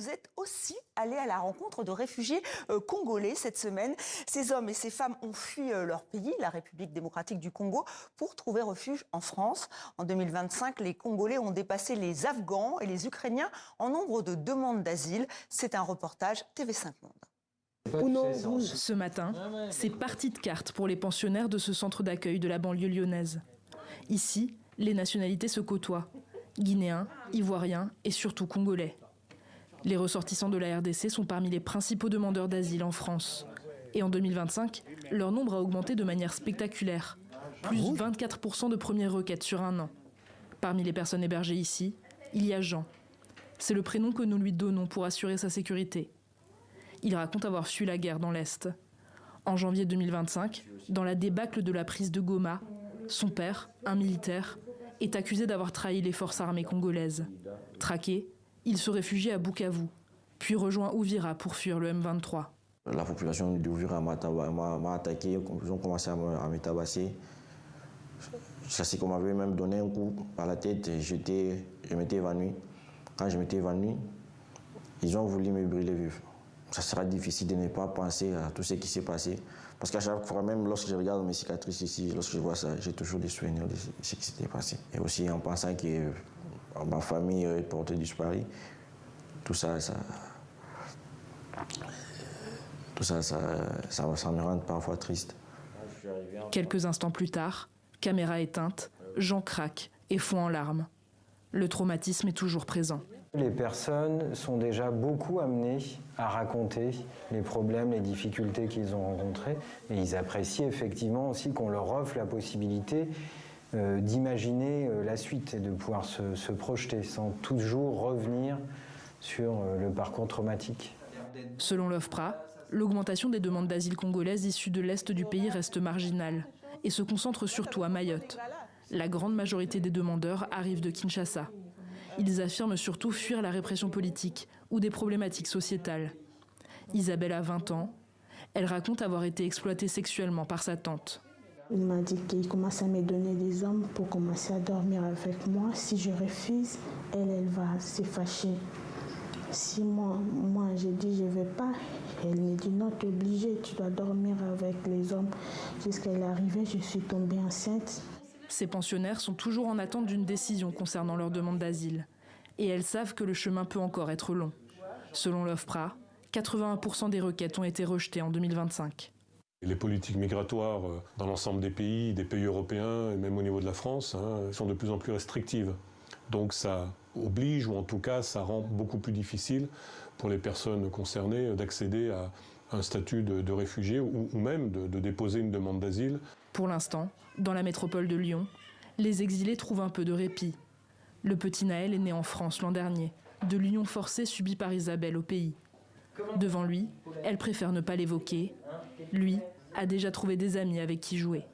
vous êtes aussi allé à la rencontre de réfugiés congolais cette semaine. Ces hommes et ces femmes ont fui leur pays, la République démocratique du Congo, pour trouver refuge en France. En 2025, les Congolais ont dépassé les Afghans et les Ukrainiens en nombre de demandes d'asile. C'est un reportage TV5 Monde. Ce matin, c'est partie de carte pour les pensionnaires de ce centre d'accueil de la banlieue lyonnaise. Ici, les nationalités se côtoient. Guinéens, Ivoiriens et surtout Congolais. Les ressortissants de la RDC sont parmi les principaux demandeurs d'asile en France. Et en 2025, leur nombre a augmenté de manière spectaculaire. Plus 24% de premières requêtes sur un an. Parmi les personnes hébergées ici, il y a Jean. C'est le prénom que nous lui donnons pour assurer sa sécurité. Il raconte avoir fui la guerre dans l'Est. En janvier 2025, dans la débâcle de la prise de Goma, son père, un militaire, est accusé d'avoir trahi les forces armées congolaises. Traqué, il se réfugie à Bukavu, puis rejoint Uvira pour fuir le M23. La population d'Uvira m'a attaqué, ils ont commencé à me tabasser. C'est qu'on m'avait même donné un coup par la tête, je m'étais évanoui. Quand je m'étais évanoui, ils ont voulu me brûler vif. Ça sera difficile de ne pas penser à tout ce qui s'est passé. Parce qu'à chaque fois, même lorsque je regarde mes cicatrices ici, lorsque je vois ça, j'ai toujours des souvenirs de ce qui s'était passé. Et aussi en pensant que ma famille est portée disparue, tout ça me rend parfois triste. Quelques instants plus tard, caméra éteinte, Jean craque et fond en larmes. Le traumatisme est toujours présent. Les personnes sont déjà beaucoup amenées à raconter les problèmes, les difficultés qu'ils ont rencontrées. Et ils apprécient effectivement aussi qu'on leur offre la possibilité d'imaginer la suite et de pouvoir se projeter sans toujours revenir sur le parcours traumatique. Selon l'OFPRA, l'augmentation des demandes d'asile congolaises issues de l'Est du pays reste marginale et se concentre surtout à Mayotte. La grande majorité des demandeurs arrivent de Kinshasa. Ils affirment surtout fuir la répression politique ou des problématiques sociétales. Isabelle a 20 ans. Elle raconte avoir été exploitée sexuellement par sa tante. Il m'a dit qu'il commence à me donner des hommes pour commencer à dormir avec moi. Si je refuse, elle va se fâcher. Si moi j'ai dit je ne vais pas, elle me dit non, tu es obligée, tu dois dormir avec les hommes. Jusqu'à l'arrivée, je suis tombée enceinte. Ces pensionnaires sont toujours en attente d'une décision concernant leur demande d'asile. Et elles savent que le chemin peut encore être long. Selon l'OFPRA, 81% des requêtes ont été rejetées en 2025. Les politiques migratoires dans l'ensemble des pays européens et même au niveau de la France sont de plus en plus restrictives. Donc ça oblige, ou en tout cas ça rend beaucoup plus difficile pour les personnes concernées d'accéder à un statut de réfugié ou même de déposer une demande d'asile. Pour l'instant, dans la métropole de Lyon, les exilés trouvent un peu de répit. Le petit Naël est né en France l'an dernier, de l'union forcée subie par Isabelle au pays. Devant lui, elle préfère ne pas l'évoquer. Lui a déjà trouvé des amis avec qui jouer.